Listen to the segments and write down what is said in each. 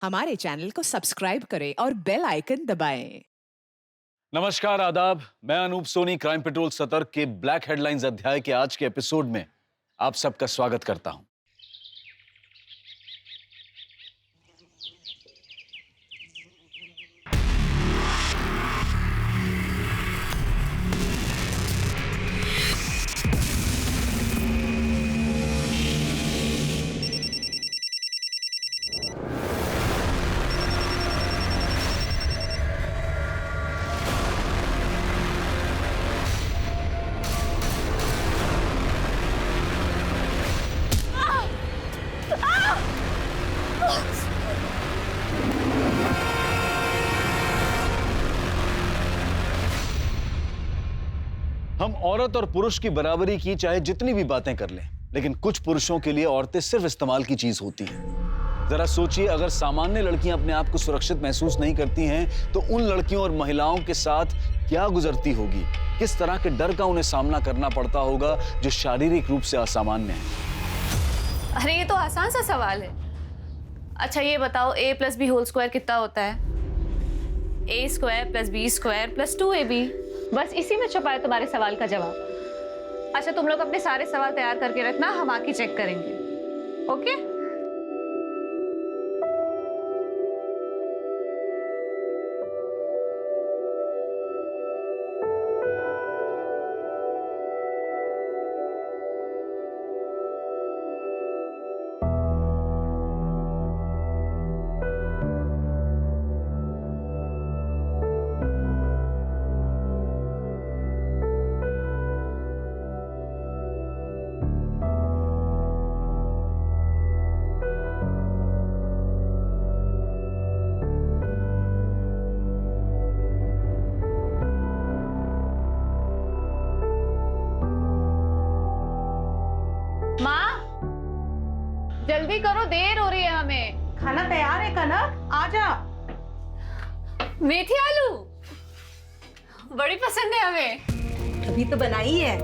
हमारे चैनल को सब्सक्राइब करें और बेल आइकन दबाएं। नमस्कार, आदाब। मैं अनूप सोनी क्राइम पेट्रोल सतर्क के ब्लैक हेडलाइंस अध्याय के आज के एपिसोड में आप सबका स्वागत करता हूं। हम औरत और पुरुष की बराबरी की चाहे जितनी भी बातें कर लें, लेकिन कुछ पुरुषों के लिए औरतें सिर्फ इस्तेमाल की चीज होती हैं। जरा सोचिए, अगर सामान्य लड़कियां अपने आप को सुरक्षित महसूस नहीं करती हैं, तो उन लड़कियों और महिलाओं के साथ क्या गुजरती होगी, किस तरह के डर का उन्हें सामना करना पड़ता होगा जो शारीरिक रूप से असामान्य है। अरे ये तो आसान सा सवाल है। अच्छा ये बताओ, a + b² कितना होता है? a² + b² + 2ab। बस इसी में छुपा है तुम्हारे सवाल का जवाब। अच्छा तुम लोग अपने सारे सवाल तैयार करके रखना, हम आके चेक करेंगे। ओके? जल्दी करो, देर हो रही है हमें। खाना तैयार है कनक, आजा। मेथी आलू बड़ी पसंद है हमें। अभी तो बनाई है।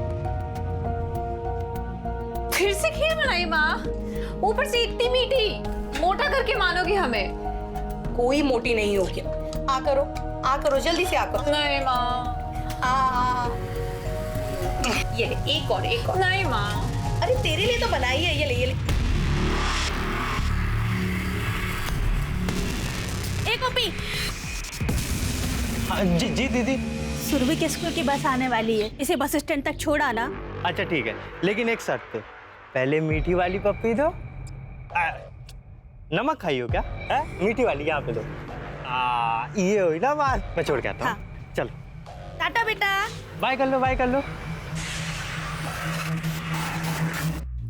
फिर से खीर बनाई माँ, ऊपर से इतनी मीठी। मोटा करके मानोगी हमें। कोई मोटी नहीं हो क्या। आ करो जल्दी से आ करो। नहीं माँ। ये ले, एक और। नहीं माँ। अरे तेरे लिए तो बनाई है, ये ले। एक कॉपी। हाँ, जी दीदी। सुरभि के स्कूल की बस आने वाली है, इसे बस स्टैंड तक छोड़ आना। अच्छा ठीक है, लेकिन एक शर्त पे, पहले मीठी वाली पप्पी दो। नमक खाई हो क्या? मीठी वाली यहाँ पे दो। ये हुई ना बात। मैं छोड़ के आता हूँ। हाँ। चलो टाटा बेटा। बाय कर लो।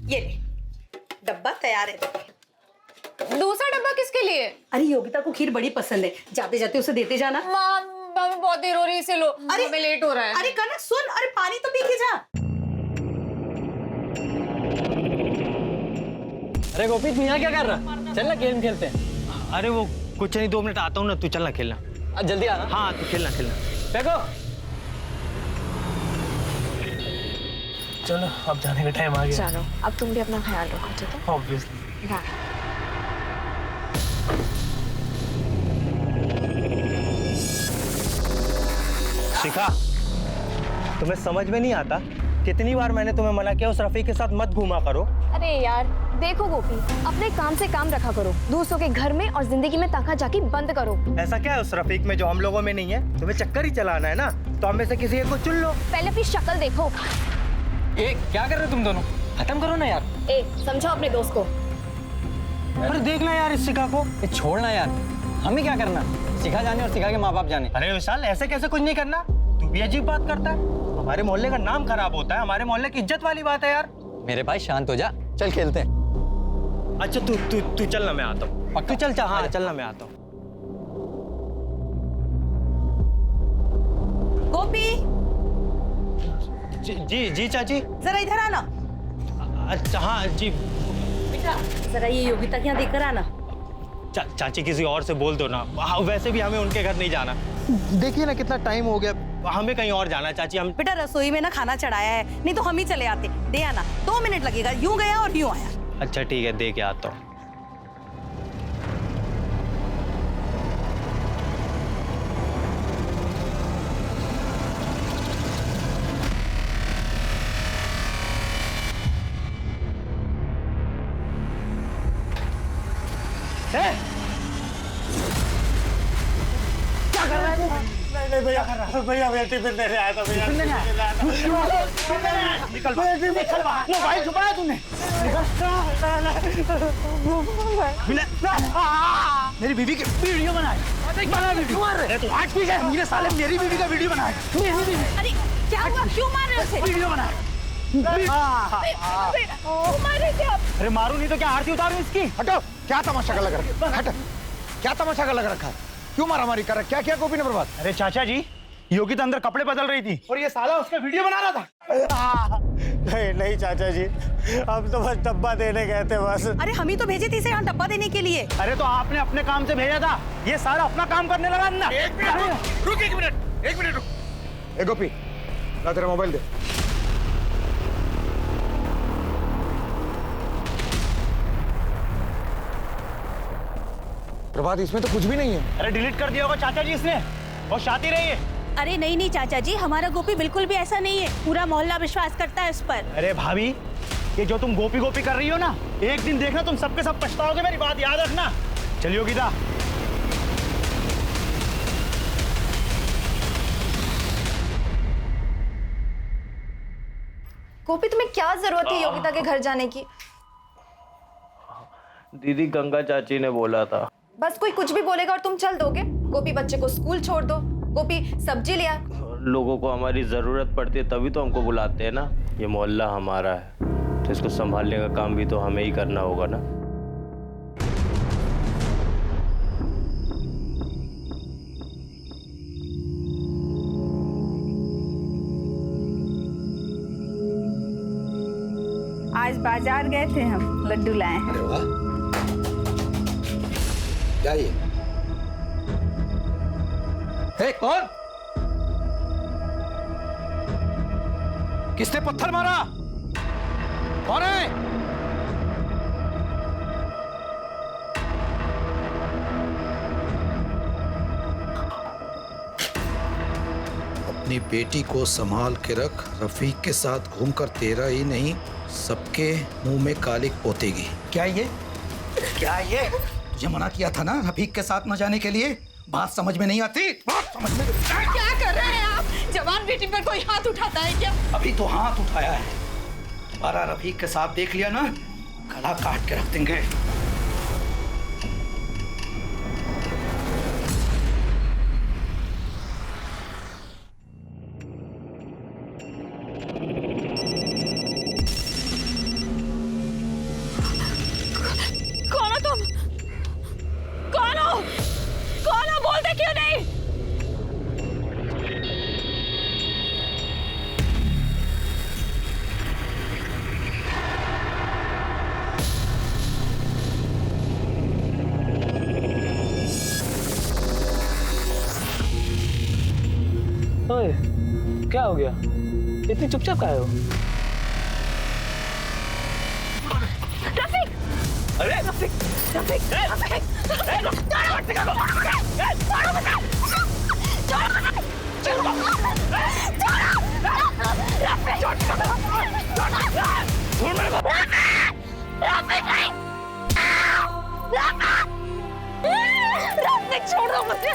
ये ले, डब्बा तैयार है। दूसरा डब्बा किसके लिए? अरे योगिता को खीर बड़ी पसंद है, जाते जाते उसे देते जाना। माँ बहुत देर हो रही है, इसे लो। अरे हमें लेट हो रहा है। अरे कनक सुन, अरे पानी तो पी के जा। अरे गोपी, तू यहाँ क्या कर रहा? चल ना गेम खेलते हैं। अरे वो कुछ नहीं, 2 मिनट आता हूँ ना, तू चलना खेलना। जल्दी आना। हाँ तू खेलना। देखो चलो अब जाने का टाइम आ गया। चलो अब तुम भी अपना ख्याल रखो, ठीक है? ऑब्वियसली। शिखा, तुम्हें समझ में नहीं आता? कितनी बार मैंने तुम्हें मना किया उस रफीक के साथ मत घूमा करो। अरे यार देखो गोपी, अपने काम से काम रखा करो, दूसरों के घर में और जिंदगी में ताका झाकी बंद करो। ऐसा क्या है उस रफीक में जो हम लोगों में नहीं है? तुम्हें चक्कर ही चलाना है ना, तो हम में से किसी एक को चुन लो। पहले अपनी शक्ल देखो। ए, क्या कर रहे हो तुम दोनों? खत्म करो ना यार। ए समझाओ अपने दोस्त को। अरे देखना यार इस शिखा को। छोड़ना यार, हमें क्या करना? शिखा जाने और शिखा के माँ बाप जाने। अरे विशाल, ऐसे कैसे कुछ नहीं करना? तू भी अजीब बात करता है। हमारे मोहल्ले का नाम खराब होता है, हमारे मोहल्ले की इज्जत वाली बात है यार। मेरे भाई शांत हो जा, चल खेलते हैं। अच्छा तू चलना, मैं आता हूँ। तू चल। हाँ चलना, मैं आता हूँ। गोपी। जी चाची। जरा इधर आना। अच्छा हाँ जी। बेटा जरा ये योगिता के यहाँ देकर आना। चाची किसी और से बोल दो ना। वैसे भी हमें उनके घर नहीं जाना। देखिए ना कितना टाइम हो गया, हमें कहीं और जाना है चाची। हम बेटा रसोई में ना खाना चढ़ाया है, नहीं तो हम ही चले आते। दे आना, 2 मिनट लगेगा, यूं गया और यूं आया। अच्छा ठीक है, दे के आता हूँ। क्या कर रहा है? नहीं भैया, भैया मैं टिफिन देने आया था भैया। निकल बाहर। मोबाइल छुपाया तूने? मेरी बीवी की वीडियो बनाए। अरे तू आज पीछे मेरे साले मेरी बीवी का वीडियो बनाए। अरे क्या हुआ, क्यों मार रहे हो उसे? वीडियो बनाए। मारे क्या? अरे मारू नहीं तो क्या आरती उतारूं इसकी? हटो, क्या तमाशा का लग रखा है? हट, क्या तमाशा का लग रखा है? क्यों मारामारी कर रहा है? क्या किया गोपी ने बर्बाद? अरे चाचा जी, योगी तो अंदर कपड़े बदल रही थी और ये साला उसका वीडियो बना रहा था। नहीं नहीं चाचा जी, हम तो बस डब्बा देने गए थे बस। अरे हम ही तो भेजे थे इसे यहाँ डब्बा देने के लिए। अरे तो आपने अपने काम से भेजा था, ये सारा अपना काम करने लगा अंदर। एक मिनट रुक। ए गोपी, ला तेरा मोबाइल दे। प्रभात, इसमें तो कुछ भी नहीं है। अरे डिलीट कर दिया होगा चाचा जी इसने, और शादी रही है। अरे नहीं नहीं चाचा जी, हमारा गोपी बिल्कुल भी ऐसा नहीं है। पूरा मोहल्ला विश्वास करता है उस पर। अरे भाभी, ये जो तुम गोपी गोपी कर रही हो ना, एक दिन देखना तुम सबके सब पछताओगे, मेरी बात याद रखना। चलिए गीता। गोपी तुम्हें क्या जरूरत है योगिता के घर जाने की? दीदी गंगा चाची ने बोला था। बस कोई कुछ भी बोलेगा और तुम चल दोगे? गोपी बच्चे को स्कूल छोड़ दो, गोपी सब्जी ले आ। लोगों को हमारी जरूरत पड़ती है तभी तो हमको बुलाते हैं ना। ये मोहल्ला हमारा है तो इसको संभालने का काम भी तो हमें ही करना होगा ना। आज बाजार गए थे हम, लड्डू लाए हैं। अरे वाह, क्या ये? हे, कौन? किसने पत्थर मारा? कौन है? अपनी बेटी को संभाल के रख। रफीक के साथ घूमकर तेरा ही नहीं सबके मुंह में कालिक पोतेगी। क्या ये? क्या ये? तुझे मना किया था ना रफीक के साथ न जाने के लिए। बात समझ में नहीं आती? बात समझ में क्या कर रहे हैं आप? जवान बेटी पर कोई हाथ उठाता है क्या? अभी तो हाथ उठाया है। दोबारा रफीक के साथ देख लिया ना, गला काट के रख देंगे। कौन हो तुम? कौन हो? कौन हो? बोलते क्यों नहीं? ओए, क्या हो गया? इतनी चुपचाप काहे हो? रफीक! अरे रफीक! रफीक! रफीक! छोड़ दो मुझे।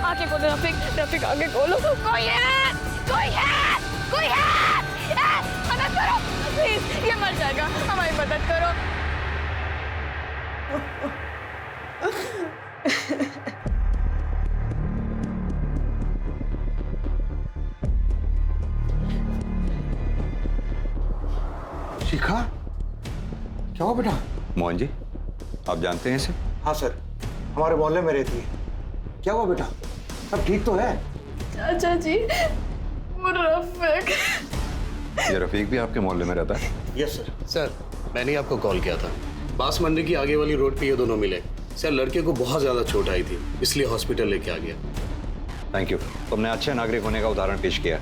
आगे खोलो रफीक, रफीक आगे खोलो। कोई है, कोई है, कोई है, मदद करो प्लीज, ये मर जाएगा, हमारी मदद करो। शिखा, क्या हुआ बेटा? मोहन जी, आप जानते हैं इसे? हाँ सर, हमारे मोहल्ले में रहती है। क्या हुआ बेटा? सब ठीक तो है? चाचा जी, वो रफीक। ये रफीक भी आपके मोहल्ले में रहता है? Yes sir. सर, मैंने आपको कॉल किया था। बास मंदिर की आगे वाली रोड पे ये दोनों मिले। सर, लड़के को बहुत ज्यादा चोट आई थी, इसलिए हॉस्पिटल लेके आ गया। थैंक यू, तुमने अच्छे नागरिक होने का उदाहरण पेश किया।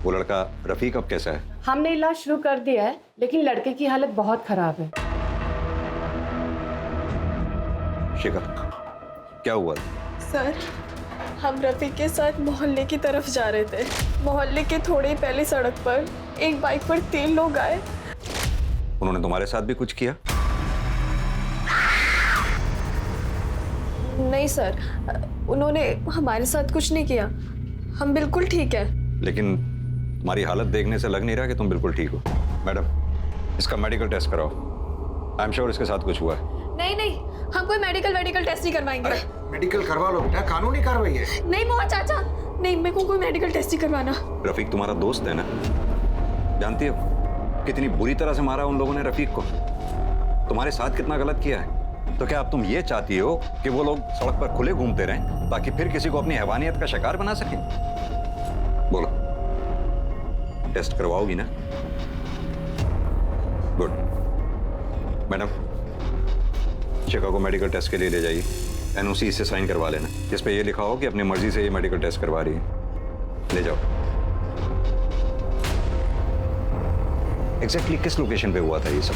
वो लड़का रफीक अब कैसा है? हमने इलाज शुरू कर दिया है, लेकिन लड़के की हालत बहुत खराब है। शिखा, क्या हुआ? सर, हम रफीक के साथ मोहल्ले की तरफ जा रहे थे। मोहल्ले के थोड़े ही पहले सड़क पर एक बाइक पर 3 लोग आए। उन्होंने तुम्हारे साथ भी कुछ किया? नहीं सर, उन्होंने हमारे साथ कुछ नहीं किया। हम बिल्कुल ठीक है। लेकिन तुम्हारी हालत देखने से लग नहीं रहा कि तुम बिल्कुल ठीक हो। मैडम, इसका मेडिकल टेस्ट कराओ। आई एम श्योर इसके साथ कुछ हुआ है। नहीं नहीं, हम कोई मेडिकल टेस्ट नहीं करवाएंगे। मेडिकल करवा लो बेटा, कानूनी कार्रवाई है। नहीं मोहन चाचा, नहीं, मेरे को कोई मेडिकल टेस्ट नहीं करवाना। रफीक तुम्हारा दोस्त है ना? जानती हो कितनी बुरी तरह से मारा उन लोगों ने रफीक को? तुम्हारे साथ कितना गलत किया है। तो क्या अब तुम ये चाहती हो कि वो लोग सड़क पर खुले घूमते रहें ताकि फिर किसी को अपनी हैवानियत का शिकार बना सके? बोलो, टेस्ट करवाओगी ना? गुड। मैडम, शिखा को मेडिकल टेस्ट के लिए ले जाइए। एनओसी से साइन करवा लेना, जिस पे ये लिखा हो कि अपनी मर्जी से ये मेडिकल टेस्ट करवा रही है। ले जाओ। एग्जैक्टली किस लोकेशन पे हुआ था ये सब?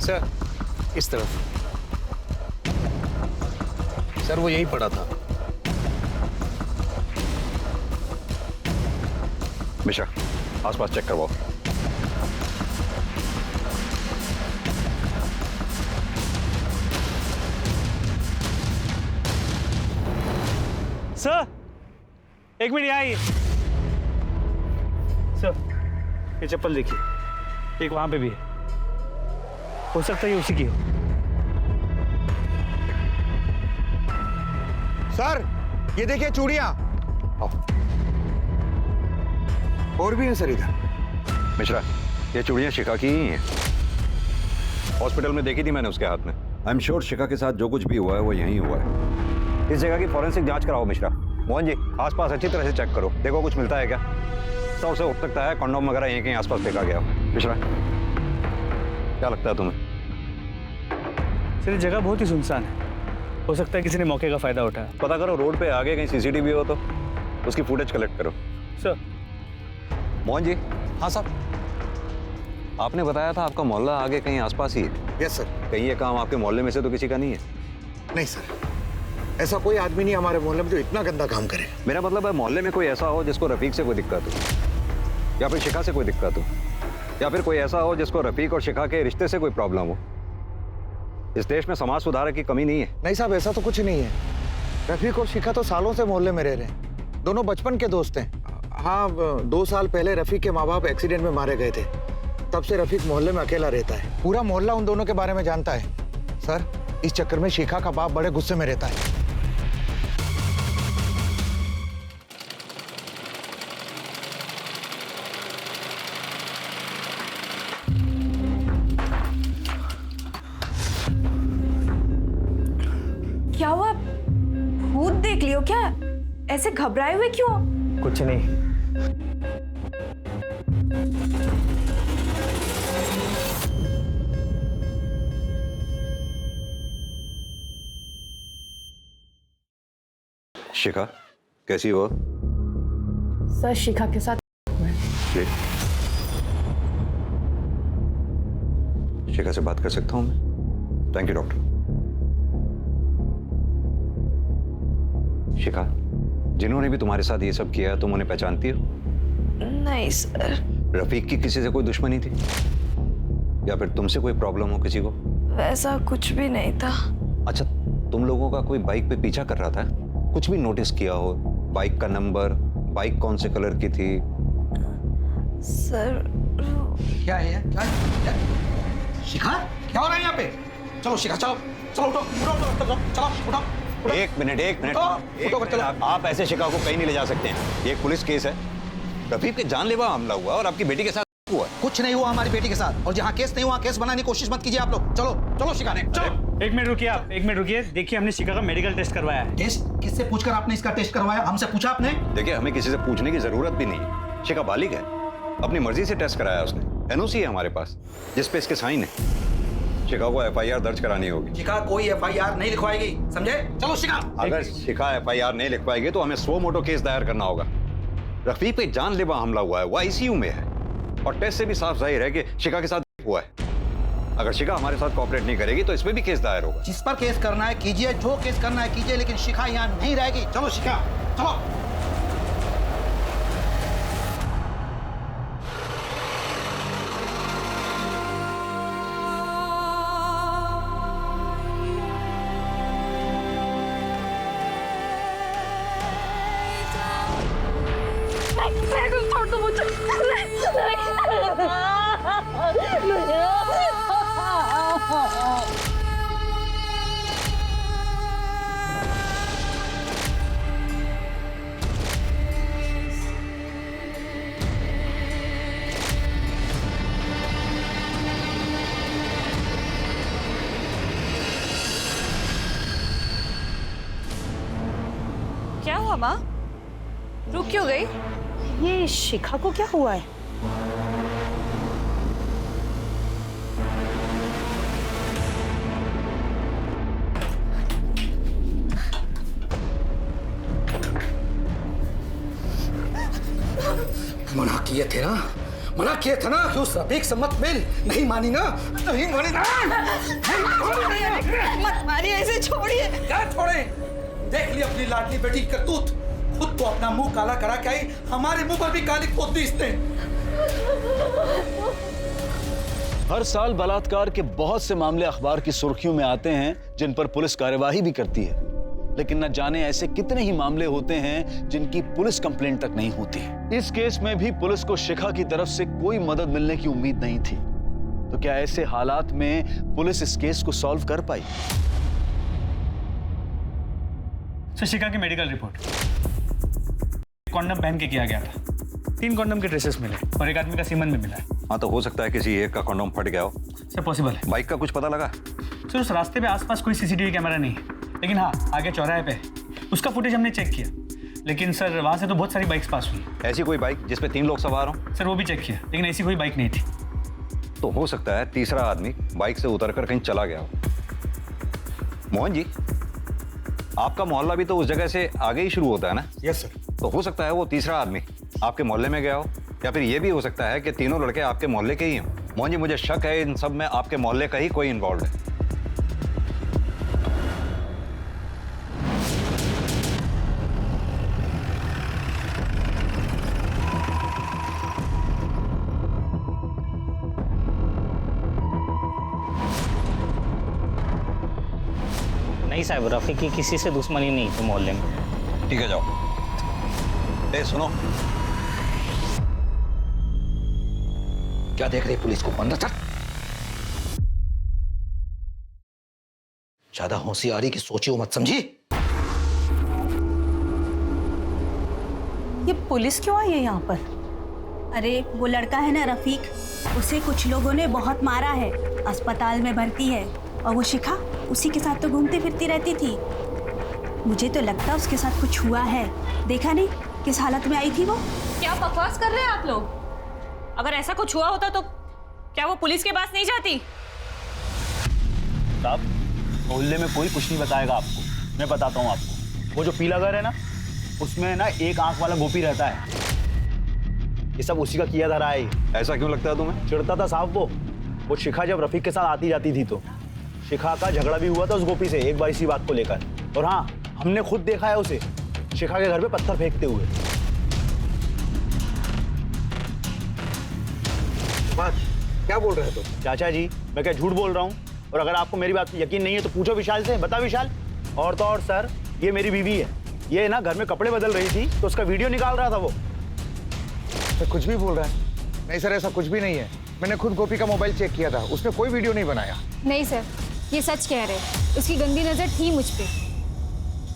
सर, इस तरफ। सर, वो यही पड़ा था। मिश्रा, आसपास चेक करवाओ। सर, एक मिनट यहाँ आइए। सर, ये चप्पल देखिए, एक वहां पे भी है। हो सकता है ये उसी की हो। सर, ये देखिए चूड़ियां। और भी है सर इधर। मिश्रा, ये चूड़ियां शिखा की ही हैं। हॉस्पिटल में देखी थी मैंने उसके हाथ में। आई एम श्योर शिखा के साथ जो कुछ भी हुआ है वो यहीं हुआ है। इस जगह की फॉरेंसिक जांच कराओ मिश्रा। मोहन जी, आसपास अच्छी तरह से चेक करो, देखो कुछ मिलता है क्या। तो हो सकता है कंडोम वगैरह यहीं कहीं आसपास फेंका गया हो। मिश्रा, क्या लगता है तुम्हें? सर, ये जगह बहुत ही सुनसान है। हो सकता है किसी ने मौके का फायदा उठाया। पता करो रोड पे आगे कहीं सीसीटीवी हो तो उसकी फुटेज कलेक्ट करो। सर। मोहन जी। हाँ सर। आपने बताया था आपका मोहल्ला आगे कहीं आसपास ही है। Yes sir. कहीं ये काम आपके मोहल्ले में से तो किसी का नहीं है? नहीं सर, ऐसा कोई आदमी नहीं हमारे मोहल्ले में जो इतना गंदा काम करे। मेरा मतलब है मोहल्ले में कोई ऐसा हो जिसको रफीक से कोई दिक्कत हो, या फिर शिखा से कोई दिक्कत हो, या फिर कोई ऐसा हो जिसको रफीक और शिखा के रिश्ते से कोई प्रॉब्लम हो। इस देश में समाज सुधारक की कमी नहीं है। नहीं साहब, ऐसा तो कुछ नहीं है। रफीक और शिखा तो सालों से मोहल्ले में रह रहे हैं। दोनों बचपन के दोस्त हैं। हाँ, 2 साल पहले रफीक के माँ बाप एक्सीडेंट में मारे गए थे। तब से रफीक मोहल्ले में अकेला रहता है। पूरा मोहल्ला उन दोनों के बारे में जानता है। सर, इस चक्कर में शिखा का बाप बड़े गुस्से में रहता है। क्या हुआ? भूत देख लियो क्या? ऐसे घबराए हुए क्यों? कुछ नहीं। शिखा कैसी हो? सर, शिखा के साथ शिखा से बात कर सकता हूँ मैं? Thank you doctor. शिखा, जिन्होंने भी तुम्हारे साथ ये सब किया है तुम उन्हें पहचानती हो? नहीं सर। रफीक की किसी से कोई दुश्मनी थी, या फिर तुमसे कोई प्रॉब्लम हो किसी को? वैसा कुछ भी नहीं था। अच्छा, तुम लोगों का कोई बाइक पे पीछा कर रहा था? कुछ भी नोटिस किया हो? बाइक का नंबर, बाइक कौन से कलर की थी? सर, क्या है? क्या? शिखा? क्या हो रहा है यहाँ पे? चलो शिखा चलो, चलो उठो, उठो, उठो, चलो, चलो, उठो, उठो। एक मिनट आप ऐसे शिखा को कहीं नहीं ले जा सकते हैं। ये एक पुलिस केस है। रफीक के जानलेवा हमला हुआ और आपकी बेटी के साथ हुआ। कुछ नहीं हुआ हमारी बेटी के साथ, और जहाँ केस नहीं हुआ केस बनाने की कोशिश मत कीजिए आप लोग। चलो चलो शिखा ने चलो। एक मिनट रुकिए आप, एक मिनट रुकिए। देखिए हमने शिखा का मेडिकल टेस्ट करवाया है। टेस्ट किससे पूछकर आपने इसका टेस्ट करवाया? हमसे पूछा आपने? देखिए हमें किसी से पूछने की जरूरत भी नहीं है। शिखा बालिग है, अपनी मर्जी से टेस्ट कराया उसने। एनओसी है हमारे पास जिस पे इसके साइन है। शिखा को एफआईआर दर्ज करानी होगी। शिखा कोई एफआईआर नहीं लिखवाएगी, समझे? चलो शिखा। अगर शिखा एफआईआर नहीं लिखवाएगी तो हमें सो मोटो केस दायर करना होगा। रफीक पे जानलेवा हमला हुआ है, वो आईसीयू में है और टेस्ट से भी साफ जाहिर है कि शिखा के साथ हुआ है। अगर शिखा हमारे साथ कोऑपरेट नहीं करेगी तो इसमें भी केस दायर होगा। जिस पर केस करना है कीजिए, जो केस करना है कीजिए, लेकिन शिखा यहाँ नहीं रहेगी। चलो शिखा चलो। छोड़ दो मुझे। क्या हुआ माँ? रुक क्यों गई? ये शिखा को क्या हुआ है? मना किए थे ना, मना किए थे ना कि उस रफीक से मत मिल। नहीं मानी ना, नहीं मानी ना। मत मारिए, ऐसे छोड़िए। क्या छोड़े? देख ली अपनी लाडली बेटी की करतूत। खुद तो अपना मुंह काला करा के आई, हमारे मुंह पर भी काली पोत दी इसने। हर साल बलात्कार के बहुत से मामले अखबार की सुर्खियों में आते हैं जिन पर पुलिस कार्यवाही भी करती है, लेकिन न जाने ऐसे कितने ही मामले होते हैं जिनकी पुलिस कंप्लेंट तक नहीं होती। इस केस में भी पुलिस को शिखा की तरफ से कोई मदद मिलने की उम्मीद नहीं थी। तो क्या ऐसे हालात में पुलिस इस केस को सॉल्व कर पाई? शिखा की मेडिकल रिपोर्ट कॉन्डम पहन के किया गया था। 3 कॉन्डम के ट्रेसेस मिले और एक आदमी का सीमन भी मिला है। हाँ तो हो सकता है किसी एक का कॉन्डम फट गया हो। सर पॉसिबल है। बाइक का कुछ पता लगा? सर उस रास्ते पे आसपास कोई सीसीटीवी कैमरा नहीं है, लेकिन हाँ आगे चौराहे पे उसका फुटेज हमने चेक किया, लेकिन सर वहाँ से तो बहुत सारी बाइक्स पास हुई। ऐसी कोई बाइक जिसपे 3 लोग सवार हों? सर वो भी चेक किया, लेकिन ऐसी कोई बाइक नहीं थी। तो हो सकता है तीसरा आदमी बाइक से उतरकर कहीं चला गया हो। मोहन जी, आपका मोहल्ला भी तो उस जगह से आगे ही शुरू होता है ना? Yes sir. तो हो सकता है वो तीसरा आदमी आपके मोहल्ले में गया हो, या फिर ये भी हो सकता है कि तीनों लड़के आपके मोहल्ले के ही हों। मोहन जी, मुझे शक है इन सब में आपके मोहल्ले का ही कोई इन्वॉल्व है। नहीं साहब, रफीक की किसी से दुश्मनी नहीं थी मोहल्ले में। ठीक है जाओ। ए सुनो, क्या देख रही पुलिस को? अंदर चल। ज्यादा होशियारी की सोची मत, समझी? ये पुलिस क्यों आई है यहाँ पर? अरे वो लड़का है ना रफीक, उसे कुछ लोगों ने बहुत मारा है, अस्पताल में भर्ती है। और वो शिखा उसी के साथ तो घूमती फिरती रहती थी। मुझे तो लगता है उसके साथ कुछ हुआ है। देखा नहीं किस हालत में आई थी वो? क्या बकवास कर रहे हैं आप लोग? अगर ऐसा कुछ हुआ होता तो क्या वो पुलिस के पास नहीं जाती? साहब, मोहल्ले में कोई कुछ नहीं बताएगा आपको। मैं बताता हूँ आपको। वो जो पीला घर है ना, उसमें ना एक आंख वाला गोपी रहता है। ये सब उसी का किया धरा है। ऐसा क्यों लगता है तुम्हें? चिढ़ता था साहब वो शिखा जब रफीक के साथ आती जाती थी तो शिखा का झगड़ा भी हुआ था उस गोपी से एक बार इसी बात को लेकर। और हाँ, हमने खुद देखा है उसे शिखा के घर पे पत्थर फेंकते हुए। बात क्या बोल रहे हो तुम? चाचा जी, मैं क्या झूठ बोल रहा हूँ? और अगर आपको मेरी बात यकीन नहीं है तो पूछो विशाल से। बता विशाल। और तो और सर, ये मेरी बीवी है। ये ना घर में कपड़े बदल रही थी तो उसका वीडियो निकाल रहा था वो। तो कुछ भी बोल रहा है? नहीं सर, ऐसा कुछ भी नहीं है। मैंने खुद गोपी का मोबाइल चेक किया था, उसने कोई वीडियो नहीं बनाया। नहीं सर, ये सच कह रहे हैं। उसकी गंदी नजर थी मुझ पे।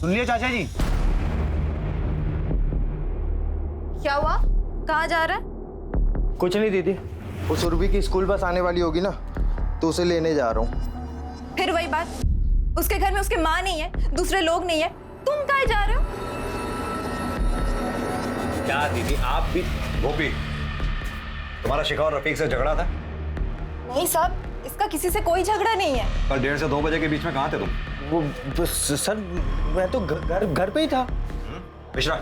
सुन लिया चाचा जी? क्या हुआ? कहाँ जा रहा है? कुछ नहीं दीदी, वो सुरभि की स्कूल बस आने वाली होगी ना, तो उसे लेने जा रहा हूँ। फिर वही बात, उसके घर में उसके माँ नहीं है, दूसरे लोग नहीं है, तुम कहाँ जा रहे हो? क्या दीदी आप भी? गोपी, तुम्हारा शिखा और रफीक से झगड़ा था? नहीं साहब, इसका किसी से कोई झगड़ा नहीं है। कल 1:30 से 2 बजे के बीच में कहाँ थे तुम? वो सर, मैं तो घर पे ही था। मिश्रा,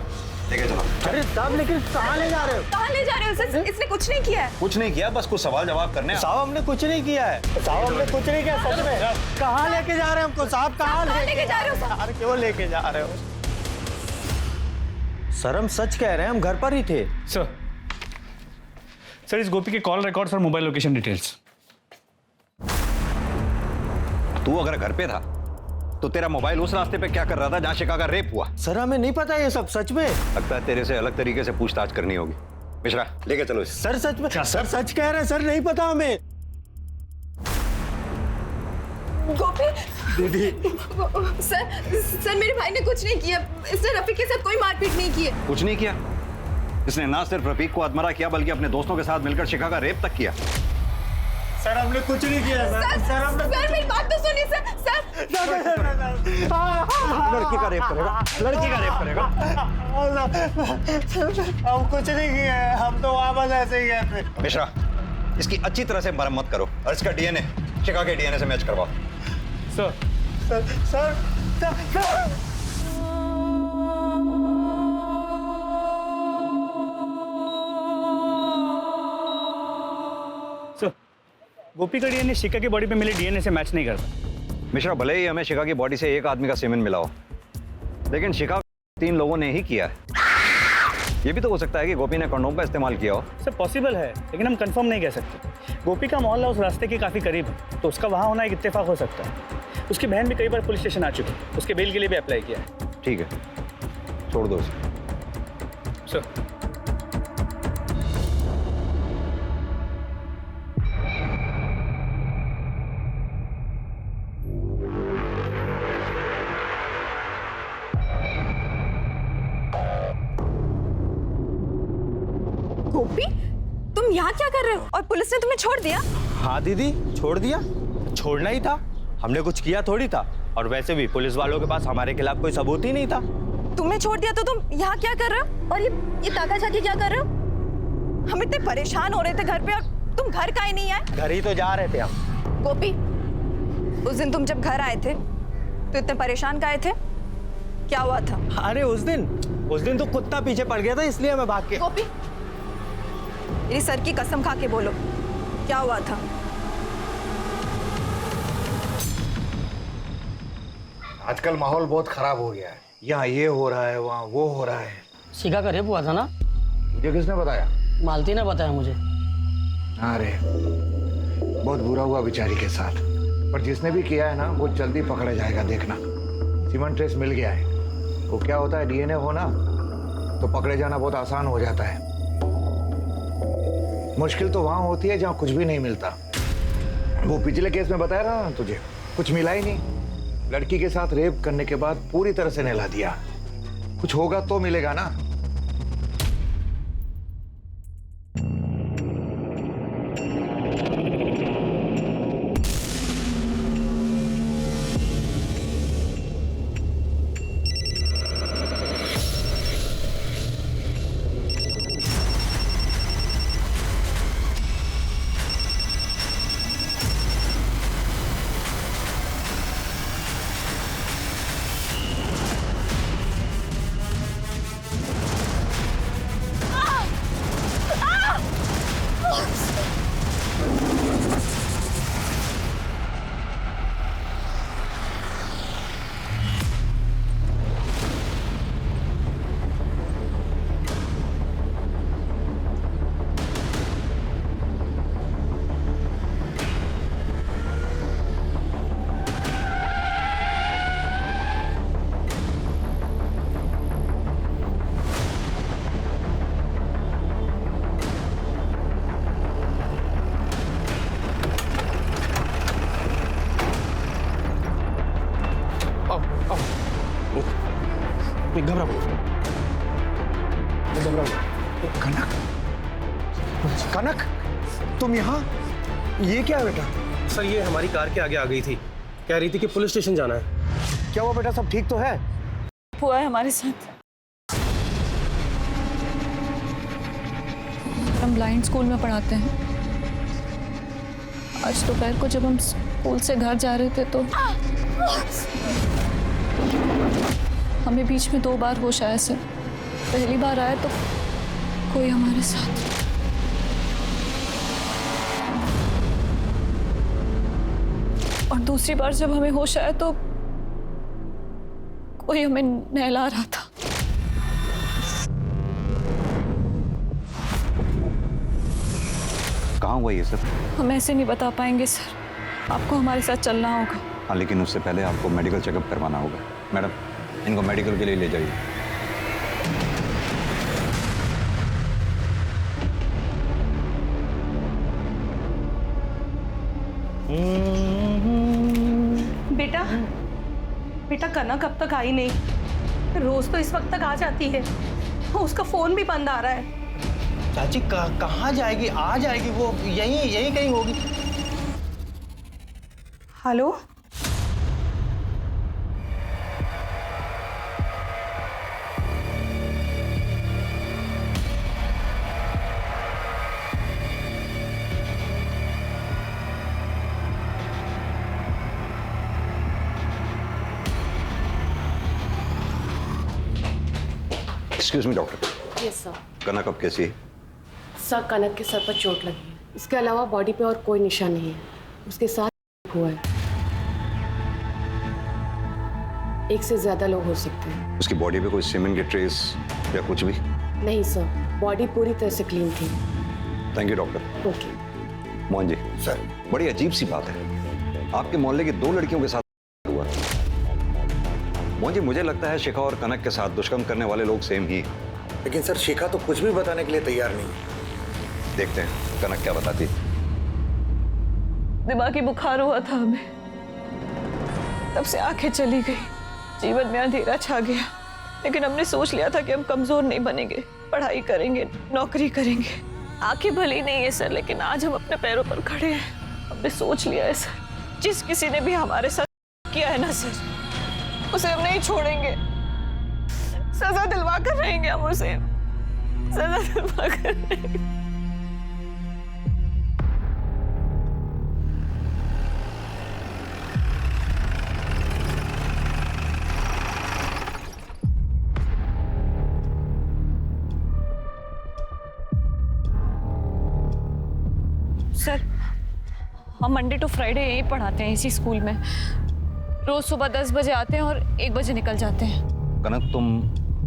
लेके चलो। अरे साहब, लेकिन कहाँ ले जा रहे हो? कहाँ ले जा रहे हो सर? इसने कुछ नहीं किया है। कुछ नहीं किया, बस कुछ सवाल जवाब करने। साहब हमने कुछ नहीं किया है। साहब हमने कुछ नहीं किया, सच में। कहाँ लेके जा रहे हैं हमको साहब? कहाँ लेके जा रहे हो साहब? अरे क्यों लेके जा रहे हो? सर हम सच कह रहे हैं, हम घर पर ही थे। सर इस गोपी के कॉल रिकॉर्ड्स और मोबाइल लोकेशन डिटेल्स। तू अगर घर पे था तो तेरा मोबाइल उस रास्ते पे क्या कर रहा था जहां शिखा का रेप हुआ? सर हमें नहीं पता ये सब, सच में। लगता है तेरे से अलग तरीके से पूछताछ करनी होगी। मिश्रा, लेके चलो इसे। सर सच में, सर सच कह रहे हैं, सर नहीं पता हमें। गोपी दीदी, सर मेरे भाई ने कुछ नहीं किया। इसने रफीक के साथ कोई मारपीट नहीं की है। कुछ नहीं किया? इसने ना सिर्फ रफीक को अधमरा किया बल्कि अपने दोस्तों के साथ मिलकर शिखा का रेप तक किया। सर हमने कुछ नहीं किया सर मेरी बात तो सुनिए सर। लड़की का रेप करेगा, लड़की का रेप करेगा। हम कुछ नहीं किए हैं, हम तो वापस ऐसे ही गए थे। मिश्रा, इसकी अच्छी तरह से मरम्मत करो और इसका डीएनए शिखा के डीएनए से मैच करवाओ। सर गोपी का डीएनए शिखा की बॉडी पे मिले डीएनए से मैच नहीं करता। मिश्रा, भले ही हमें शिखा की बॉडी से एक आदमी का सीमेन मिला हो, लेकिन शिखा 3 लोगों ने ही किया है। ये भी तो हो सकता है कि गोपी ने कंडोम का इस्तेमाल किया हो। सर पॉसिबल है, लेकिन हम कंफर्म नहीं कह सकते। गोपी का मोहल्ला उस रास्ते के काफी करीब है, तो उसका वहां होना एक इत्तेफाक हो सकता है। उसकी बहन भी कई बार पुलिस स्टेशन आ चुकी है, उसके बेल के लिए भी अप्लाई किया है। ठीक है, छोड़ दो उसे। सर गोपी, तुम यहाँ क्या कर रहे हो? और पुलिस ने तुम्हें छोड़ दिया? हाँ दीदी, छोड़ दिया। छोड़ना ही था, हमने कुछ किया थोड़ी था। और वैसे भी पुलिस वालों के पास हमारे खिलाफ कोई सबूत ही नहीं था। तुमने छोड़ दिया तो तुम यहाँ क्या कर रहे हो? और ये ताका झाकी क्या कर रहे हो? हम इतने परेशान हो रहे थे घर पे और तुम घर काहे नहीं आए? घर ही तो जा रहे थे हम। गोपी, उस दिन तुम जब घर आए थे तो इतने परेशान काहे थे? क्या हुआ था? अरे उस दिन तो कुत्ता पीछे पड़ गया था, इसलिए मैं भाग के। गोपी, मेरी सर की कसम खा के बोलो, क्या हुआ था? आजकल माहौल बहुत खराब हो गया है, यहाँ ये हो रहा है, वहाँ वो हो रहा है। शिखा का रेप हुआ था ना? मुझे किसने बताया? मालती ने बताया मुझे। अरे बहुत बुरा हुआ बेचारी के साथ, पर जिसने भी किया है ना वो जल्दी पकड़ा जाएगा, देखना। सीमेंट ट्रेस मिल गया है, वो क्या होता है, डीएनए हो ना तो पकड़े जाना बहुत आसान हो जाता है। मुश्किल तो वहां होती है जहां कुछ भी नहीं मिलता। वो पिछले केस में बताया ना तुझे, कुछ मिला ही नहीं। लड़की के साथ रेप करने के बाद पूरी तरह से नहला दिया। कुछ होगा तो मिलेगा ना। रफीक घबरा कनक, कनक, तुम यहाँ? ये क्या है बेटा? सर ये हमारी कार के आगे आ गई थी, कह रही थी कि पुलिस स्टेशन जाना है। क्या हुआ बेटा, सब ठीक तो है? हुआ है हमारे साथ। हम ब्लाइंड स्कूल में पढ़ाते हैं। आज दोपहर को जब हम स्कूल से घर जा रहे थे तो हमें बीच में 2 बार होश आया सर। पहली बार आया तो कोई हमारे साथ, और दूसरी बार जब हमें होश आया तो कोई हमें नहला रहा था। कहाँ हुआ ये सब? हम ऐसे नहीं बता पाएंगे सर, आपको हमारे साथ चलना होगा। हाँ, लेकिन उससे पहले आपको मेडिकल चेकअप करवाना होगा। मैडम, इनको मेडिकल के लिए ले जाइए। बेटा, बेटा कनक अब तक आई नहीं। रोज तो इस वक्त तक आ जाती है, उसका फोन भी बंद आ रहा है। चाची कहाँ जाएगी? आ जाएगी वो, यहीं कहीं होगी। Hello, excuse me doctor. Yes sir. Kanak अब कैसी है? सर कनक के सर पर चोट लगी है, इसके अलावा बॉडी पे और कोई निशान नहीं है। उसके साथ हुआ है, 1 से ज्यादा लोग हो सकते हैं। उसकी बॉडी पे कोई सीमेंट के ट्रेस या कुछ भी? नहीं सर, बॉडी पूरी तरह से क्लीन थी। Thank you doctor. Okay. Mohan ji sir, बड़ी अजीब सी बात है, आपके मोहल्ले की 2 लड़कियों के साथ हुआ। मोहन जी, मुझे लगता है शिखा और कनक के साथ दुष्कर्म करने वाले लोग सेम ही। लेकिन सर शिखा तो कुछ भी बताने के लिए तैयार नहीं है। देखते हैं कनक क्या बताती। दिमागी बुखार हुआ था हमें, तब से आंखें चली गई, जीवन में अंधेरा छा गया। लेकिन हमने सोच लिया था कि हम कमजोर नहीं बनेंगे, पढ़ाई करेंगे, नौकरी करेंगे। आंखें भली नहीं है सर, लेकिन आज हम अपने पैरों पर खड़े हैं। हमने सोच लिया है सर, जिस किसी ने भी हमारे साथ किया है ना सर, उसे हम नहीं छोड़ेंगे। सजा दिलवा कर रहेंगे हम उसे, सजा दिलवा कर रहेंगे। सर, हम मंडे टू फ्राइडे यहीं पढ़ाते हैं, इसी स्कूल में। रोज सुबह 10 बजे आते हैं और 1 बजे निकल जाते हैं। कनक, तुम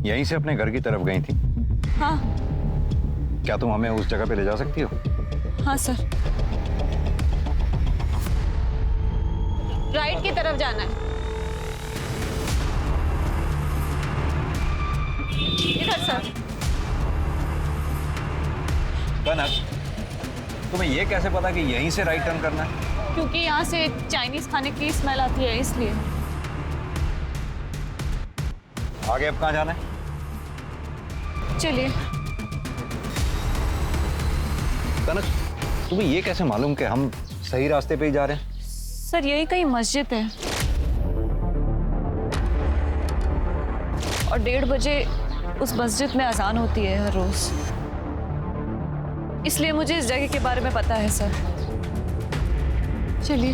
यहीं से अपने घर की तरफ गई थी? हाँ। क्या तुम हमें उस जगह पे ले जा सकती हो? हाँ सर। राइट की तरफ जाना है। इधर सर। कनक, तुम्हें ये कैसे पता कि यहीं से राइट टर्न करना है? क्योंकि यहाँ से चाइनीज खाने की स्मेल आती है, इसलिए। आगे अब कहाँ जाना है? चलिए। कनक, तुम्हें ये कैसे मालूम कि हम सही रास्ते पे ही जा रहे हैं? सर, यही कहीं मस्जिद है और 1:30 बजे उस मस्जिद में अजान होती है हर रोज, इसलिए मुझे इस जगह के बारे में पता है सर। चलिए।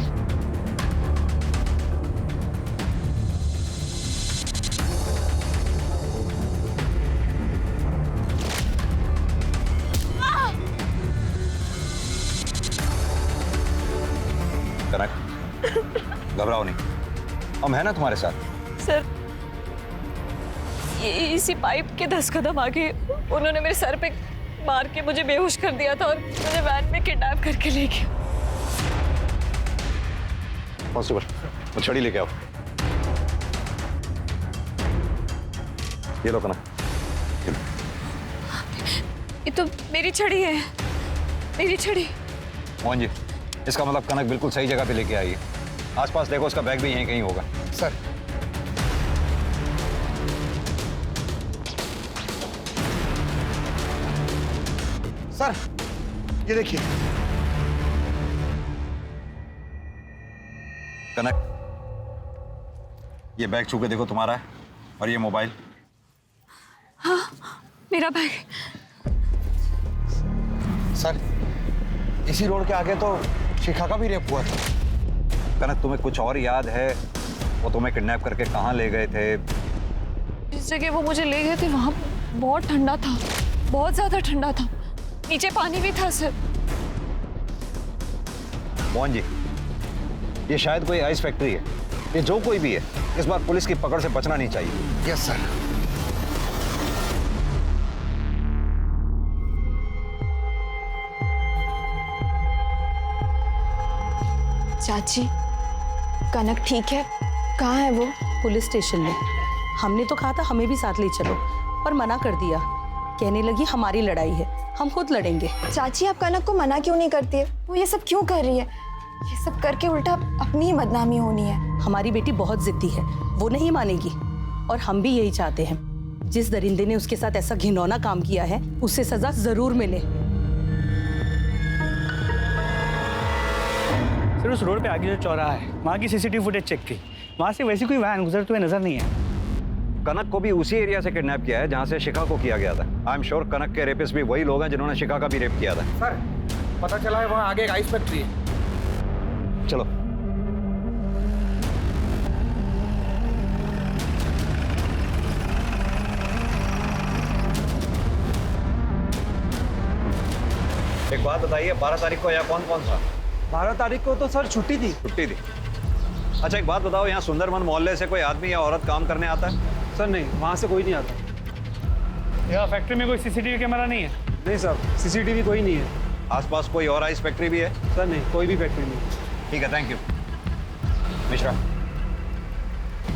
कनक, घबराओ नहीं, हम है ना तुम्हारे साथ। सर, इसी पाइप के 10 कदम आगे उन्होंने मेरे सर पे मार के मुझे बेहोश कर दिया था और मुझे वैन में किडनैप करके ले गया। कांस्टेबल, वो छड़ी लेके आओ। ये लो कनक। ये तो मेरी छड़ी है, मेरी छड़ी। मोहन जी, इसका मतलब कनक बिल्कुल सही जगह पे लेके आई है। आसपास देखो, उसका बैग भी यहीं कहीं होगा। सर, सर ये देखिए। कनक, ये बैग छू के देखो तुम्हारा है, और ये मोबाइल। हाँ मेरा बैग। सर इसी रोड के आगे तो शिखा का भी रेप हुआ था। कनक, तुम्हें कुछ और याद है? वो तुम्हें किडनैप करके कहाँ ले गए थे? जिस जगह वो मुझे ले गए थे वहां बहुत ठंडा था, बहुत ज्यादा ठंडा था। नीचे पानी भी था सर। मोहन जी, ये शायद कोई आइस फैक्ट्री है। ये जो कोई भी है, इस बार पुलिस की पकड़ से बचना नहीं चाहिए। Yes sir. चाची, कनक ठीक है? कहाँ है वो? पुलिस स्टेशन में। हमने तो कहा था हमें भी साथ ले चलो, पर मना कर दिया। कहने लगी हमारी लड़ाई है, हम खुद लड़ेंगे। चाची आप कनक को मना क्यों नहीं करती है? वो ये सब क्यों कर रही है? ये सब करके उल्टा अपनी ही बदनामी होनी है। हमारी बेटी बहुत जिद्दी है, वो नहीं मानेगी। और हम भी यही चाहते हैं, जिस दरिंदे ने उसके साथ ऐसा घिनौना काम किया है उसे सजा जरूर मिले। सर उस रोड पे आगे जो चौराहा है, वहाँ की सीसीटीवी फुटेज चेक की, वहाँ से वैसी कोई वैन गुजरते हुए नजर नहीं है। कनक को भी उसी एरिया से किडनैप किया है जहाँ से शिखा को किया गया था। आई एम श्योर कनक के रेपिस्ट भी वही लोग हैं जिन्होंने शिखा का भी रेप किया था। सर पता चला है वहाँ आगे एक आइस फैक्ट्री है। चलो। एक बात बताइए, 12 तारीख को यहाँ कौन कौन था? 12 तारीख को तो सर छुट्टी थी। छुट्टी थी। अच्छा एक बात बताओ, यहाँ सुंदरवन मोहल्ले से कोई आदमी या औरत काम करने आता है? सर नहीं, वहाँ से कोई नहीं आता। यहाँ फैक्ट्री में कोई सीसीटीवी कैमरा नहीं है? नहीं सर, सीसीटीवी कोई नहीं है। आसपास कोई और आइस फैक्ट्री भी है? सर नहीं, कोई भी फैक्ट्री नहीं। ठीक है, थैंक यू। मिश्रा,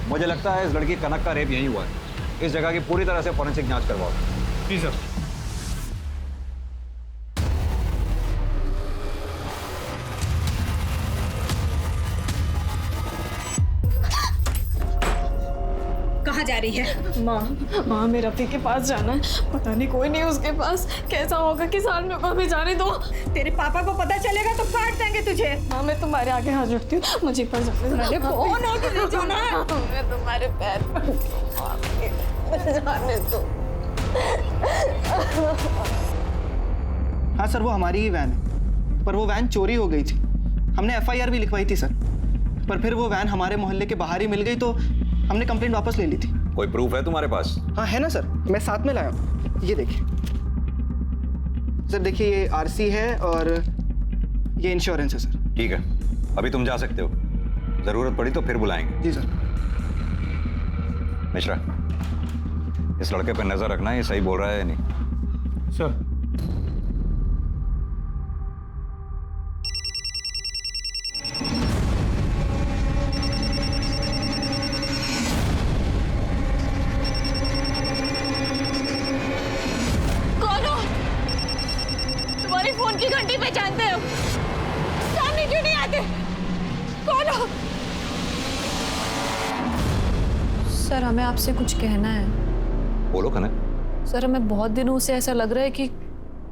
मुझे लगता है इस लड़की कनक का रेप यहीं हुआ है। इस जगह की पूरी तरह से फॉरेंसिक जांच करवाओ। जी सर। कहाँ जा रही है? माँ मेरा रफीक के पास जाना है। पता नहीं कोई नहीं उसके पास। कैसा होगा कि साल में हमें जाने दो। तेरे पापा को पता चलेगा तो काट देंगे तुझे। माँ मैं तुम्हारे आगे हाथ जोड़ती हूँ, मुझे पर जाने दो। अरे कौन हो तुझे जाना है? मैं तुम्हारे पैर पर जाने दो। हाँ सर, वो हमारी ही वैन है, पर वो वैन चोरी हो गई थी। हमने FIR भी लिखवाई थी सर, पर फिर वो वैन हमारे मोहल्ले के बाहर ही मिल गई तो हमने कंप्लेंट वापस ले ली थी। कोई प्रूफ है तुम्हारे पास? हाँ है ना सर, मैं साथ में लाया हूँ। ये देखिए सर, देखिए ये RC है और ये इंश्योरेंस है सर। ठीक है, अभी तुम जा सकते हो। जरूरत पड़ी तो फिर बुलाएंगे। जी सर। मिश्रा, इस लड़के पर नजर रखना, ये सही बोल रहा है या नहीं? सर। तुम्हारी फोन की घंटी पहचानते हो? सामने क्यों नहीं आते? कौन हो? सर हमें आपसे कुछ कहना है। बोलो कनक। सर हमें बहुत दिनों से ऐसा लग रहा है कि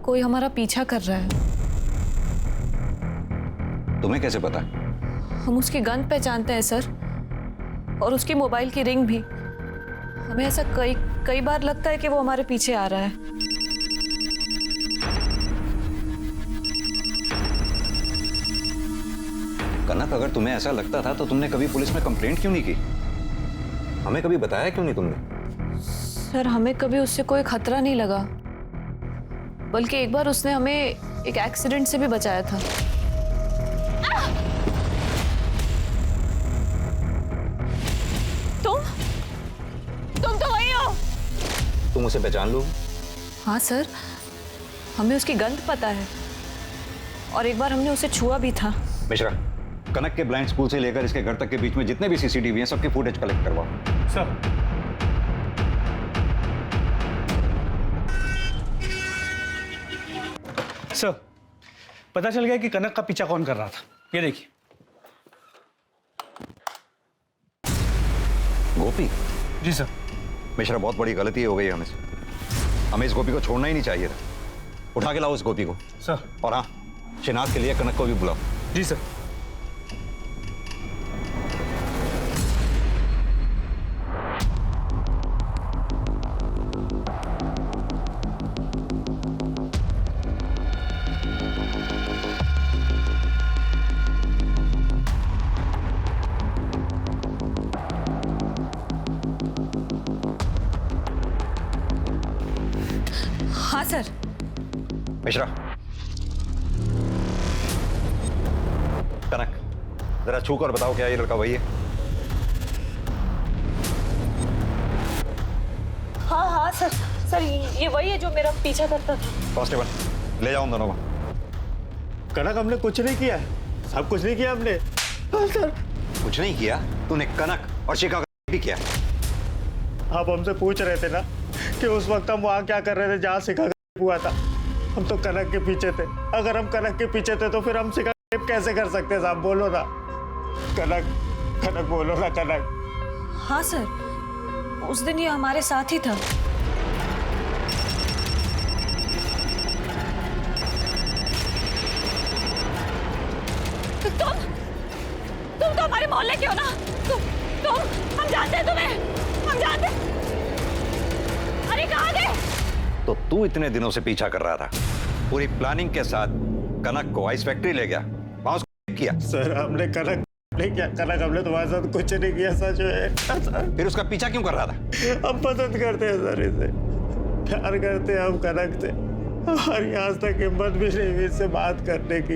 कोई हमारा पीछा कर रहा है। तुम्हें कैसे पता? हम उसकी गंध पहचानते हैं सर, और उसकी मोबाइल की रिंग भी। हमें ऐसा कई बार लगता है कि वो हमारे पीछे आ रहा है। कनक, अगर तुम्हें ऐसा लगता था तो तुमने कभी पुलिस में कंप्लेंट क्यों नहीं की? हमें कभी बताया क्यों नहीं तुमने? सर हमें कभी उससे कोई खतरा नहीं लगा, बल्कि एक बार उसने हमें एक एक्सीडेंट से भी बचाया था। तुम तो वही हो। तुम उसे पहचान लो? हाँ सर, हमें उसकी गंध पता है, और एक बार हमने उसे छुआ भी था। मिश्रा, कनक के ब्लाइंड स्कूल से लेकर इसके घर तक के बीच में जितने भी सीसीटीवी हैं सबके फुटेज कलेक्ट करवाओ। सर। सर, पता चल गया कि कनक का पीछा कौन कर रहा था। ये देखिए। गोपी? जी सर। मिश्रा, बहुत बड़ी गलती हो गई हमें से। हमें इस गोपी को छोड़ना ही नहीं चाहिए था। उठा के लाओ उस गोपी को। सर। और हाँ, शिनाख्त के लिए कनक को भी बुलाओ। जी सर। हाँ सर। मिश्रा, कनक, जरा छू कर बताओ क्या ये लड़का वही है? हाँ हाँ सर, सर ये वही है जो मेरा पीछा करता था। कांस्टेबल, ले जाओ उन दोनों को। कनक, हमने कुछ नहीं किया, सब कुछ नहीं किया हमने। हाँ सर। कुछ नहीं किया? तूने कनक और शिखा का भी किया? आप हमसे पूछ रहे थे ना कि उस वक्त हम वहाँ क्या कर रहे थे जहाँ शिखा का हुआ था। हम तो कनक के पीछे थे। अगर हम कनक के पीछे थे तो फिर हम शिखा का कैसे कर सकते साहब? बोलो ना कनक, कनक बोलो ना कनक। हाँ सर, उस दिन ये हमारे साथ ही था। तुम तो हमारे मोहल्ले के हो ना। तुम हम जानते हैं तुम्हें, हम जानते। अरे कहाँ गए? तो तू इतने दिनों से पीछा कर रहा था, पूरी प्लानिंग के साथ कनक को आइस फैक्ट्री ले गया, वहां उसको किया। सर हमने कनक नहीं किया, कनक हमने तुम्हारे साथ कुछ नहीं किया, सच है। फिर उसका पीछा क्यों कर रहा था? हम पसंद करते हैं सर इसे, प्यार करते हैं हम कनक से। हमारी आज तक हिम्मत भी नहीं हुई इससे बात करने की।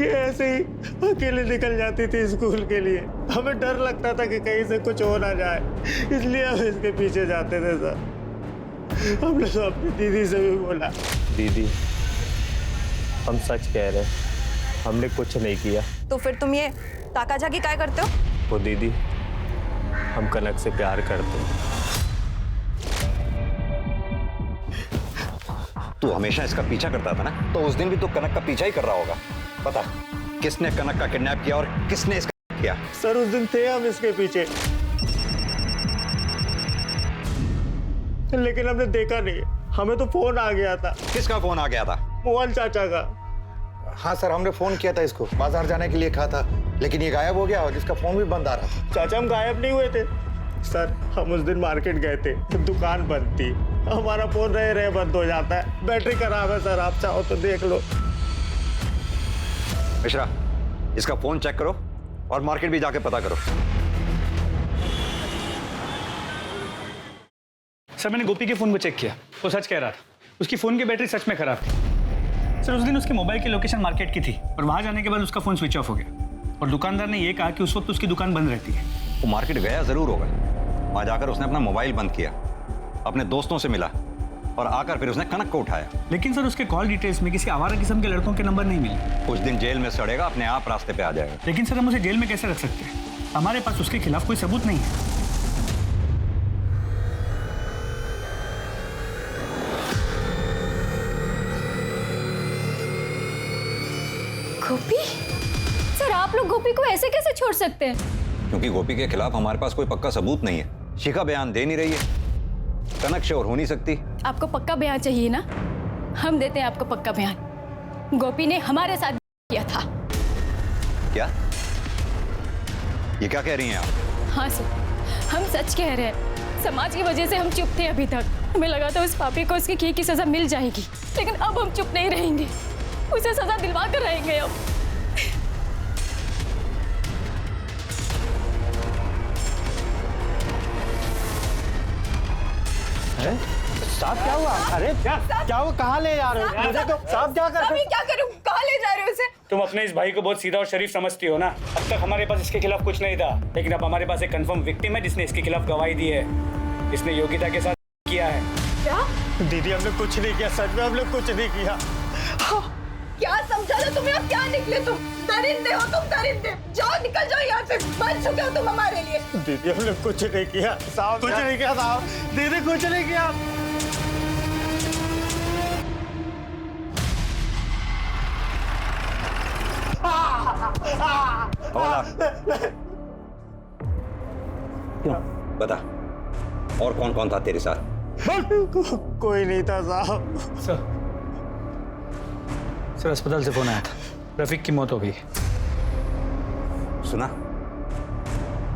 ये ऐसे ही अकेले निकल जाती थी स्कूल के लिए। हमें डर लगता था कि कहीं से कुछ हो ना जाए, इसलिए हम इसके पीछे जाते थे सर। हमने तो अपनी दीदी से भी बोला। दीदी, हम सच कह रहे हैं, हमने कुछ नहीं किया। तो फिर तुम ये ताकाझाकी काय करते हो? वो दीदी, हम कनक से प्यार करते हैं। तू हमेशा इसका पीछा करता था ना, तो उस दिन भी तो कनक का पीछा ही कर रहा होगा। बता, किसने कनक का किडनैप किया और किसने इसका किया? सर उस दिन थे हम इसके पीछे, लेकिन हमने देखा नहीं। हमें तो फोन आ गया था। किसका फोन आ गया था? मोहन चाचा का। हाँ सर, हमने फोन किया था इसको, बाजार जाने के लिए कहा था, लेकिन ये गायब हो गया और इसका फोन भी बंद आ रहा था। चाचा हम गायब नहीं हुए थे सर, हम उस दिन मार्केट गए थे, दुकान बंद थी। हमारा फोन रहे बंद हो जाता है, बैटरी खराब है सर, आप चाहो तो देख लो। मिश्रा, इसका फोन चेक करो और मार्केट भी जाके पता करो। सर मैंने गोपी के फोन को चेक किया, वो सच कह रहा था, उसकी फोन की बैटरी सच में खराब थी। सर उस दिन उसके मोबाइल की लोकेशन मार्केट की थी और वहां जाने के बाद उसका फोन स्विच ऑफ हो गया और दुकानदार ने यह कहा कि उस वक्त उसकी दुकान बंद रहती है। वो मार्केट गया जरूर होगा, वहां जाकर उसने अपना मोबाइल बंद किया, अपने दोस्तों से मिला और आकर फिर उसने कनक को उठाया। लेकिन सर उसके कॉल डिटेल्स में किसी आवारा किस्म के लड़कों के नंबर नहीं मिले। कुछ दिन जेल में सड़ेगा, अपने आप रास्ते पे आ जाएगा। लेकिन सर हम उसे जेल में कैसे रख सकते हैं? हमारे पास उसके खिलाफ कोई सबूत नहीं है। गोपी? सर आप लोग गोपी को ऐसे कैसे छोड़ सकते हैं? क्योंकि गोपी के खिलाफ हमारे पास कोई पक्का सबूत नहीं है। शिखा बयान दे नहीं रही है, कनक श्योर हो नहीं सकती। आपको पक्का बयान चाहिए ना? हम देते हैं आपको पक्का बयान। गोपी ने हमारे साथ किया था। क्या? ये क्या कह रही हैं आप? हाँ सर, हम सच कह रहे हैं। समाज की वजह से हम चुप थे अभी तक। हमें लगा था उस पापी को उसकी की सजा मिल जाएगी, लेकिन अब हम चुप नहीं रहेंगे, उसे सजा दिलवा कर रहेंगे अब। साहब क्या हुआ? अरे क्या हुआ? कहाँ ले जा रहे हो? मुझे तो साहब क्या कर रहे हो? क्या करूं? कहाँ ले जा रहे हो उसे? तुम अपने इस भाई को बहुत सीधा और शरीफ समझती हो ना। अब तक हमारे पास इसके खिलाफ कुछ नहीं था, लेकिन अब हमारे पास एक कंफर्म विक्टिम है जिसने इसके खिलाफ गवाही दी है, इसने योग्यता के साथ किया है। क्या? दीदी हमने कुछ नहीं किया, सच में हमने कुछ नहीं किया। क्या समझा लो तुम्हें? अब क्या निकले तुम? दरिंदे हो तुम, दरिंदे। जाओ, निकल जाओ यहाँ से, बन चुके हो तुम हमारे लिए। दीदी हमने कुछ नहीं किया साहब, कुछ नहीं किया साहब, दीदी कुछ नहीं किया। बता, और कौन कौन था तेरे साथ? कोई नहीं था साहब। सर अस्पताल से फोन आया था, रफीक की मौत हो गई। सुना,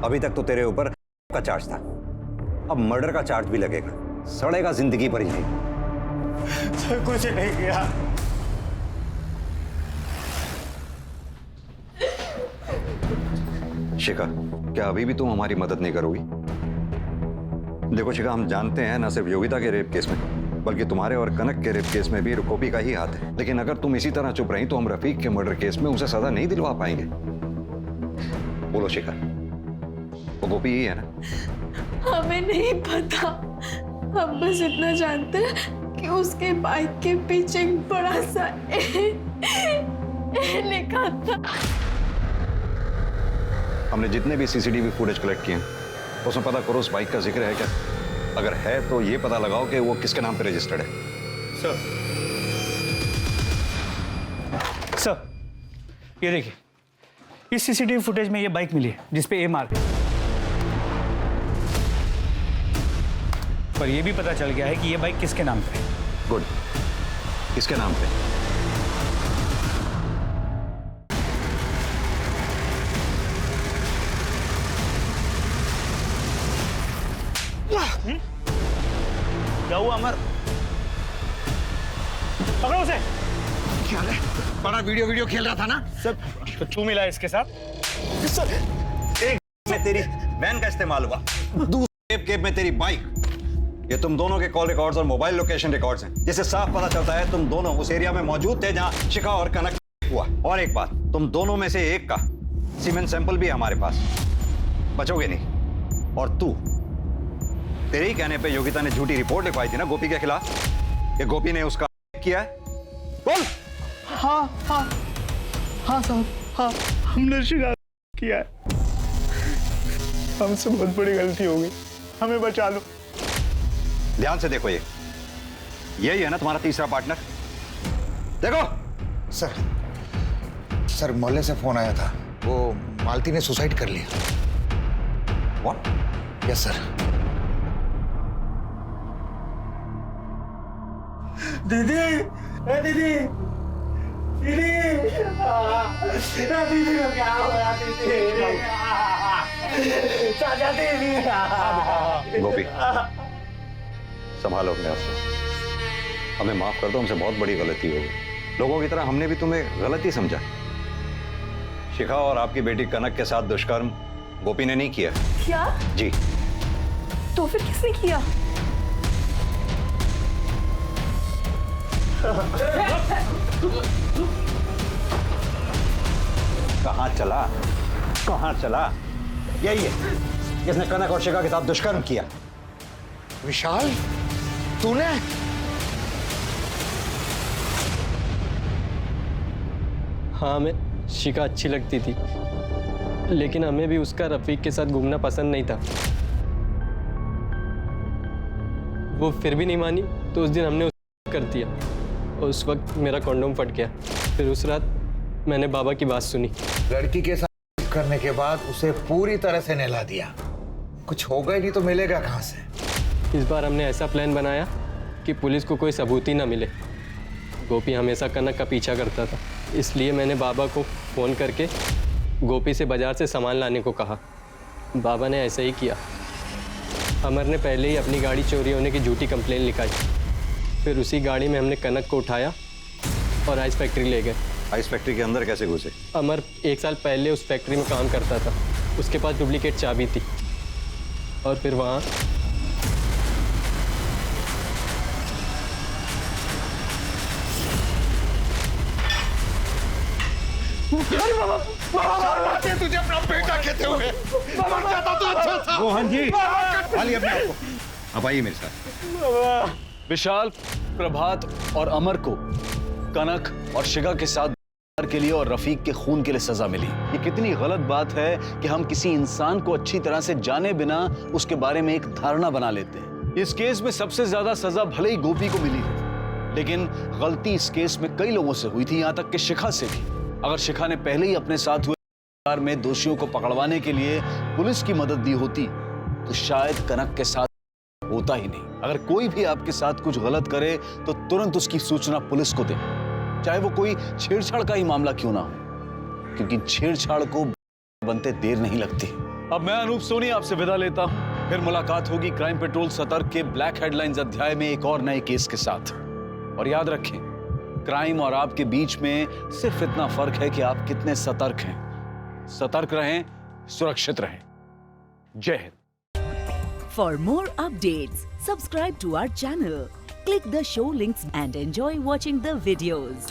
अभी तक तो तेरे ऊपर का चार्ज था, अब मर्डर का चार्ज भी लगेगा। सड़ेगा जिंदगी भर ही। सर कुछ नहीं किया। शिखा, क्या अभी भी तुम हमारी मदद नहीं करोगी? देखो शिखा, हम जानते हैं न सिर्फ योगिता के रेप केस में, बल्कि तुम्हारे और कनक के रेप केस में भी गोपी का ही हाथ है। लेकिन अगर तुम इसी तरह चुप रही तो हम रफीक के मर्डर केस में उसे सजा नहीं दिलवा पाएंगे। बोलो शिखा, वो गोपी ही है ना? हमें नहीं पता, हम बस इतना जानते हैं कि उसके बाइक के पीछे एक बड़ा सा ए लिखा था। हमने जितने भी सीसीटीवी फुटेज कलेक्ट किए हैं उसमें पता करो उस बाइक का जिक्र है क्या? अगर है तो ये पता लगाओ कि वो किसके नाम पे रजिस्टर्ड है। सर, ये देखिए, इस सीसीटीवी फुटेज में ये बाइक मिली है जिसपे ए मार्क है। पर ये भी पता चल गया है कि ये बाइक किसके नाम पे है। गुड, किसके नाम पे? क्या हुआ अमर? पकड़ो उसे। क्या है? बड़ा वीडियो खेल रहा था ना सर, तो तू मिला इसके साथ? सर, एक में तेरी वैन का इस्तेमाल हुआ, दूसरे केप में तेरी बाइक। ये तुम दोनों के कॉल रिकॉर्ड्स और मोबाइल लोकेशन रिकॉर्ड्स हैं, जिससे साफ पता चलता है तुम दोनों उस एरिया में मौजूद थे जहां शिखा और कनक हुआ। और एक बात, तुम दोनों में से एक का सीमेंट सैंपल भी है हमारे पास, बचोगे नहीं। और तू, तेरे ही कहने पे योगिता ने झूठी रिपोर्ट लिखवाई थी ना गोपी के खिलाफ, कि गोपी ने उसका किया है। बोल। हाँ साहब, हाँ हमने शिकार किया है। हमसे बहुत बड़ी गलती हो गई, हमें बचा लो। ध्यान से देखो, यही है ना तुम्हारा तीसरा पार्टनर? देखो। सर मोहल्ले से फोन आया था, वो मालती ने सुसाइड कर लिया। व्हाट? Yes sir. दीदी, दीदी, दीदी, दीदी को क्या हुआ? दीदी, गोपी, संभालो अपने आप को। हमें माफ कर दो, हमसे बहुत बड़ी गलती हो गई। लोगों की तरह हमने भी तुम्हें गलत ही समझा। शिखा और आपकी बेटी कनक के साथ दुष्कर्म गोपी ने नहीं किया। क्या? जी। तो फिर किसने किया? कहाँ चला? यही है जिसने कनक और शिखा के साथ दुष्कर्म किया। विशाल, तूने? हाँ, हमें शिखा अच्छी लगती थी, लेकिन हमें भी उसका रफीक के साथ घूमना पसंद नहीं था। वो फिर भी नहीं मानी तो उस दिन हमने उसको कर दिया और उस वक्त मेरा कॉन्डोम फट गया। फिर उस रात मैंने बाबा की बात सुनी। लड़की के साथ करने के बाद उसे पूरी तरह से नहला दिया। कुछ होगा ही नहीं तो मिलेगा कहाँ से? इस बार हमने ऐसा प्लान बनाया कि पुलिस को कोई सबूत ही ना मिले। गोपी हमेशा कनक का पीछा करता था, इसलिए मैंने बाबा को फ़ोन करके गोपी से बाज़ार से सामान लाने को कहा। बाबा ने ऐसा ही किया। अमर ने पहले ही अपनी गाड़ी चोरी होने की झूठी कंप्लेन लिखाई। फिर उसी गाड़ी में हमने कनक को उठाया और आइस फैक्ट्री ले गए। आइस फैक्ट्री के अंदर कैसे घुसे? अमर 1 साल पहले उस फैक्ट्री में काम करता था, उसके पास डुप्लीकेट चाबी थी और फिर वहाँ तुझे अपना बेटा कहते हुए मर जाता तो अच्छा था। मोहन जी, खाली अपने आप को। अब आइए मेरे साथ। विशाल, प्रभात और अमर को कनक और शिखा के साथ के लिए और रफीक के खून के लिए सजा मिली। ये कितनी गलत बात है कि हम किसी इंसान को अच्छी तरह से जाने बिना उसके बारे में एक धारणा बना लेते हैं। इस केस में सबसे ज्यादा सजा भले ही गोपी को मिली है, लेकिन गलती इस केस में कई लोगों से हुई थी, यहां तक कि शिखा से भी। अगर शिखा ने पहले ही अपने साथ हुए में दोषियों को पकड़वाने के लिए पुलिस की मदद दी होती तो शायद कनक के साथ होता ही नहीं। अगर कोई भी आपके साथ कुछ गलत करे तो तुरंत उसकी सूचना पुलिस को दें। चाहे वो कोई छेड़छाड़ का ही मामला क्यों ना हो, क्योंकि छेड़छाड़ को बनते देर नहीं लगती। अब मैं अनूप सोनी आपसे विदा लेता हूं। फिर मुलाकात होगी क्राइम पेट्रोल सतर्क के ब्लैक हेडलाइंस अध्याय में एक और नए केस के साथ। और याद रखें, क्राइम और आपके बीच में सिर्फ इतना फर्क है कि आप कितने सतर्क हैं। सतर्क रहें, सुरक्षित रहें। जय Hind. For more updates, subscribe to our channel, click the show links and enjoy watching the videos.